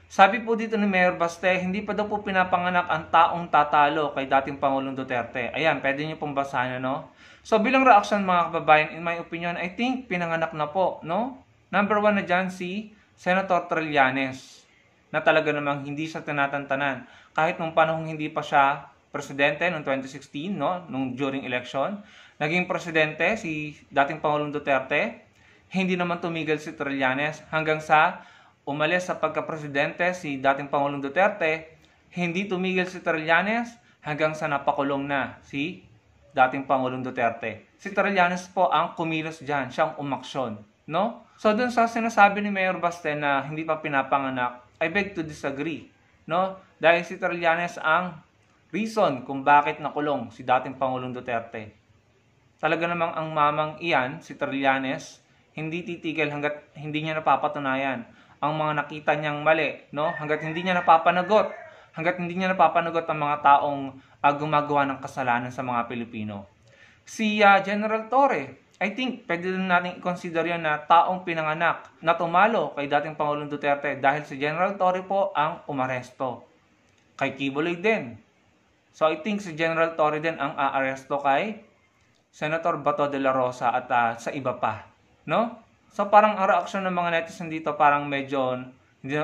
Sabi po dito ni Mayor Baste, hindi pa daw po pinapanganak ang taong tatalo kay dating Pangulong Duterte. Ayan, pwede niyo pong basahin, no? So bilang reaction mga kababayan, in my opinion, I think pinanganak na po, no? Number 1 na dyan si Senator Trillanes, na talaga namang hindi siya tinatantanan. Kahit nung panahong hindi pa siya presidente noong 2016, no? Nung during election, naging presidente si dating Pangulong Duterte, hindi naman tumigil si Trillanes hanggang sa umalis sa pagka-presidente si dating Pangulong Duterte, hindi tumigil si Trillanes hanggang sa napakulong na si dating Pangulong Duterte. Si Trillanes po ang kumilos dyan, siyang umaksyon, no? So dun sa sinasabi ni Mayor Baste na hindi pa pinapanganak, I beg to disagree, no? Dahil si Trillanes ang reason kung bakit nakulong si dating Pangulong Duterte. Talaga namang ang mamang iyan, si Trillanes, hindi titigil hanggat hindi niya napapatunayan ang mga nakita niyang mali, no? Hanggat hindi niya napapanagot ang mga taong gumagawa ng kasalanan sa mga Pilipino. Si General Torre, I think pwede din natin i-consider yan na taong pinanganak na tumalo kay dating Pangulong Duterte dahil si General Torre po ang umaresto. Kay Kibuloy din. So I think si General Torre din ang aaresto kay Senator Bato de la Rosa at sa iba pa, no? So parang ang reaksyon ng mga netizen dito parang medyo,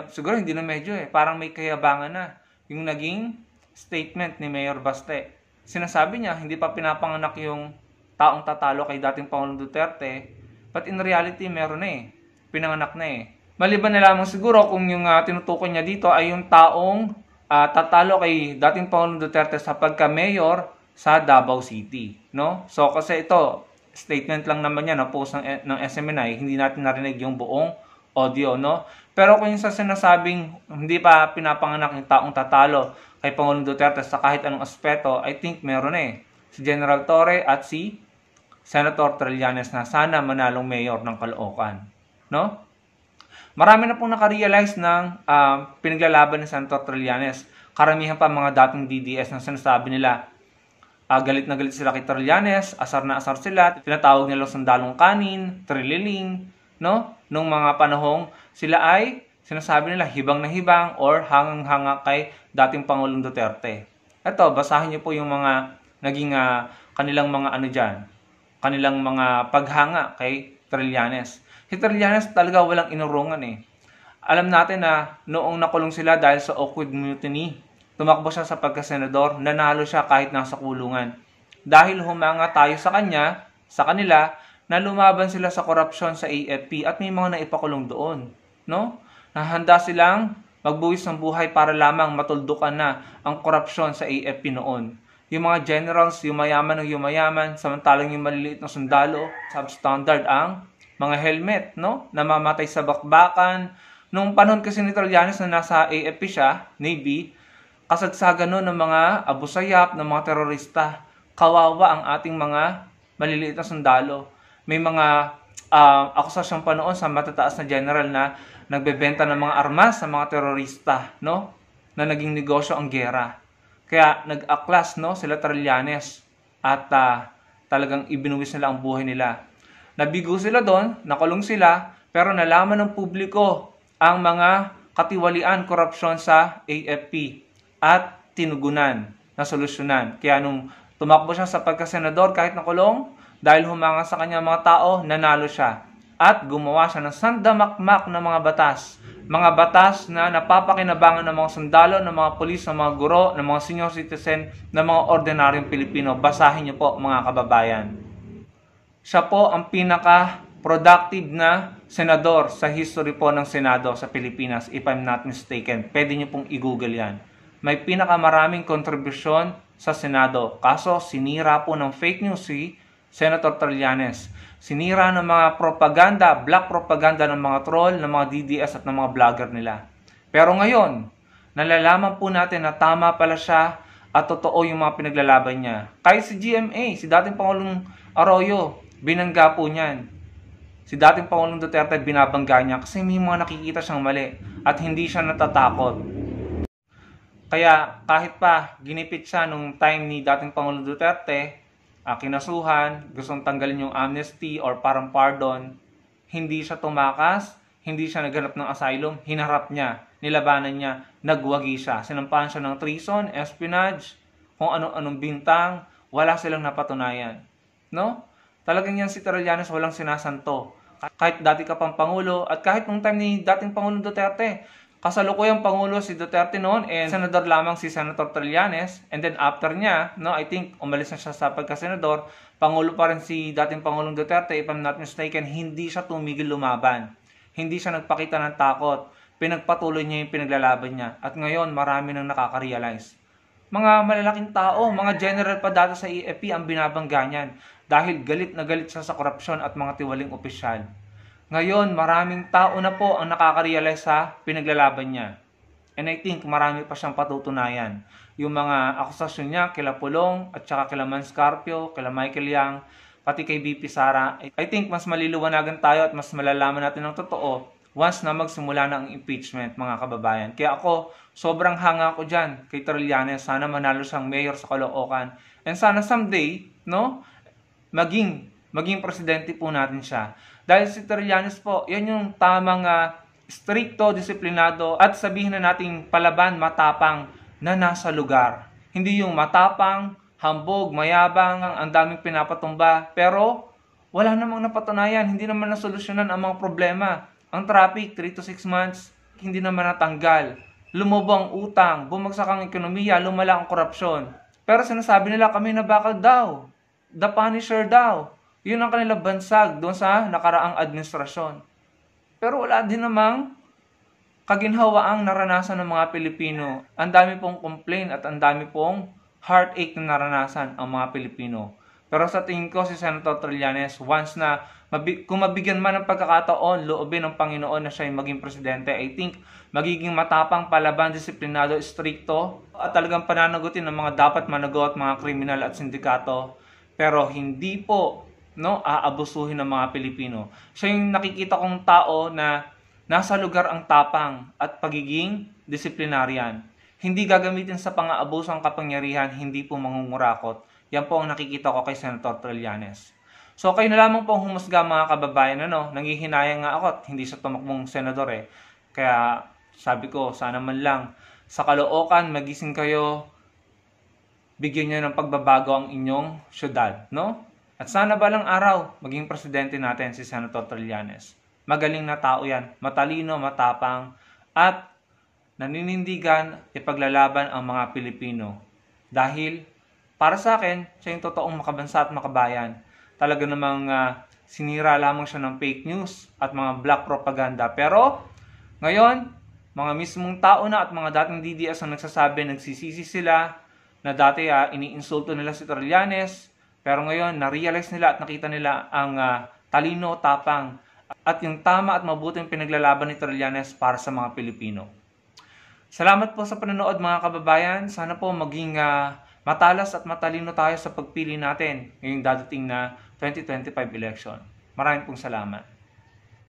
siguro hindi na medyo parang may kayabangan na yung naging statement ni Mayor Baste. Sinasabi niya hindi pa pinapanganak yung taong tatalo kay dating Pangulong Duterte, but in reality meron na pinanganak na Maliban na lamang siguro kung yung tinutukoy niya dito ay yung taong tatalo kay dating Pangulong Duterte sa pagka-mayor sa Davao City, no? So kasi ito statement lang naman yan, na post ng SMNI, hindi natin narinig yung buong audio, no? Pero kung yung sa sinasabing hindi pa pinapanganak yung taong tatalo kay Pangulong Duterte sa kahit anong aspeto, I think meron si General Torre at si Senator Trillanes na sana manalong mayor ng Caloocan, no? Marami na pong nakarealize ng pinaglalaban ni Senator Trillanes. Karamihan pa mga dating DDS na sinasabi nila, galit na galit sila kay Trillanes, asar na asar sila, tinatawag nila sandalong kanin, trililing, no? Nung mga panahong sila ay sinasabi nila hibang na hibang or hangang-hanga kay dating Pangulong Duterte. Ito, basahin niyo po yung mga naging kanilang mga kanilang mga paghanga kay Trillanes. Si Trillanes talaga walang inurungan Alam natin na noong nakulong sila dahil sa Oakwood Mutiny, tumakbo siya sa pagkasenador, nanalo siya kahit nasa kulungan. Dahil humanga tayo sa kanila, na lumaban sila sa korupsyon sa AFP at may mga naipakulong doon, no? Nahanda silang magbuwis ng buhay para lamang matuldukan na ang korupsyon sa AFP noon. Yung mga generals, yumayaman ng yumayaman, samantalang yung maliliit na sundalo, substandard ang mga helmet, no? Namamatay sa bakbakan. Nung panahon kasi ni Trillanes na nasa AFP siya, Navy, kasagsagan nun ng mga abusayap, ng mga terorista. Kawawa ang ating mga maliliit na sundalo. May mga akusasyon pa noon sa matataas na general na nagbebenta ng mga armas sa mga terorista, no? Na naging negosyo ang gera. Kaya nag-aklas, no, sila Trillanes at talagang ibinuwis nila ang buhay nila. Nabigo sila doon, nakulong sila, pero nalaman ng publiko ang mga katiwalian korupsyon sa AFP. At tinugunan na solusyonan. Kaya nung tumakbo siya sa pagkasenador kahit nakulong, dahil humanga sa kanya mga tao, nanalo siya. At gumawa siya ng sandamakmak na mga batas. Mga batas na napapakinabangan ng mga sundalo, ng mga pulis, ng mga guro, ng mga senior citizen, ng mga ordinaryong Pilipino. Basahin niyo po mga kababayan. Siya po ang pinaka-productive na senador sa history po ng Senado sa Pilipinas, if I'm not mistaken. Pwede niyo pong i-google yan. May pinakamaraming kontribusyon sa Senado. Kaso, sinira po ng fake news si Senator Trillanes. Sinira ng mga propaganda, black propaganda ng mga troll, ng mga DDS at ng mga vlogger nila. Pero ngayon, nalalaman po natin na tama pala siya at totoo yung mga pinaglalaban niya. Kahit si GMA, si dating Pangulong Arroyo, binangga po niyan. Si dating Pangulong Duterte binabangga niya kasi may mga nakikita siyang mali at hindi siya natatakot. Kaya kahit pa ginipit siya nung time ni dating Pangulong Duterte, kinasuhan, gustong tanggalin yung amnesty or parang pardon, hindi siya tumakas, hindi siya naghanap ng asylum, hinarap niya nilabanan niya, nagwagi siya. Sinampahan siya ng treason, espionage, kung anong bintang, wala silang napatunayan. No? Talagang yan si Trillanes walang sinasanto. Kahit dati ka pang Pangulo, at kahit nung time ni dating Pangulong Duterte, kasalukuyang Pangulo si Duterte noon, and senador lamang si Senator Trillanes, and then after niya, no, I think umalis na siya sa pagka-senador, Pangulo pa rin si dating Pangulong Duterte, if I'm not mistaken, hindi siya tumigil lumaban. Hindi siya nagpakita ng takot. Pinagpatuloy niya yung pinaglalaban niya. At ngayon, marami nang nakaka-realize. Mga malalaking tao, mga general pa dati sa AFP ang binabangga niyan dahil galit na galit siya sa korupsyon at mga tiwaling opisyal. Ngayon, maraming tao na po ang nakaka-realize sa pinaglalaban niya. And I think marami pa siyang patutunayan. Yung mga akusasyon niya kila Pulong at saka kila Mans Carpio, kila Michael Yang, pati kay VP Sara. I think mas maliliwanagan tayo at mas malalaman natin ng totoo once na magsimula na ang impeachment, mga kababayan. Kaya ako, sobrang hanga ko dyan kay Trillanes. Sana manalo siyang mayor sa Caloocan. And sana someday, no, maging presidente po natin siya. Dahil si Trillanes po, yan yung tamang stricto, disiplinado, at sabihin na nating palaban, matapang na nasa lugar. Hindi yung matapang, hambog, mayabang, ang daming pinapatumba, pero wala namang napatunayan, hindi naman nasolusyonan ang mga problema. Ang traffic, 3 to 6 months, hindi naman natanggal. Lumubong utang, bumagsak ang ekonomiya, lumala ang korupsyon. Pero sinasabi nila kami na bakal daw, the Punisher daw. Yun ang kanilang bansag doon sa nakaraang administrasyon. Pero wala din namang kaginhawaang naranasan ng mga Pilipino. Ang dami pong complaint at ang dami pong heartache na naranasan ang mga Pilipino. Pero sa tingin ko si Senator Trillanes, once na kung mabigyan man ng pagkakataon, loobin ng Panginoon na siya yung maging presidente, I think magiging matapang, palaban, disiplinado, stricto, at talagang pananagutin ng mga dapat managot, mga kriminal at sindikato. Pero hindi po, no, aabusuhin ng mga Pilipino. Siya yung nakikita kong tao na nasa lugar ang tapang at pagiging disiplinaryan. Hindi gagamitin sa pang-aabuso ang kapangyarihan, hindi po mangungurakot. Yan po ang nakikita ko kay Senator Trillanes. So kayo na lamang po ang humusga, mga kababayan. Nanghihinayang nga ako at hindi siya tumakbong senador eh. Kaya sabi ko, sana man lang sa Caloocan, magising kayo, bigyan niyo ng pagbabago ang inyong syudad, no? At sana balang araw, maging presidente natin si Senator Trillanes. Magaling na tao yan, matalino, matapang, at naninindigan ipaglalaban ang mga Pilipino. Dahil, para sa akin, siya yung totoong makabansa at makabayan. Talaga namang sinira lamang siya ng fake news at mga black propaganda. Pero, ngayon, mga mismong tao na at mga dating DDS ang nagsasabi, nagsisisi sila, na dati iniinsulto nila si Trillanes, pero ngayon, na-realize nila at nakita nila ang talino, tapang, at yung tama at mabuting pinaglalaban ni Trillanes para sa mga Pilipino. Salamat po sa panonood, mga kababayan. Sana po maging matalas at matalino tayo sa pagpili natin ngayong dadating na 2025 election. Maraming pong salamat.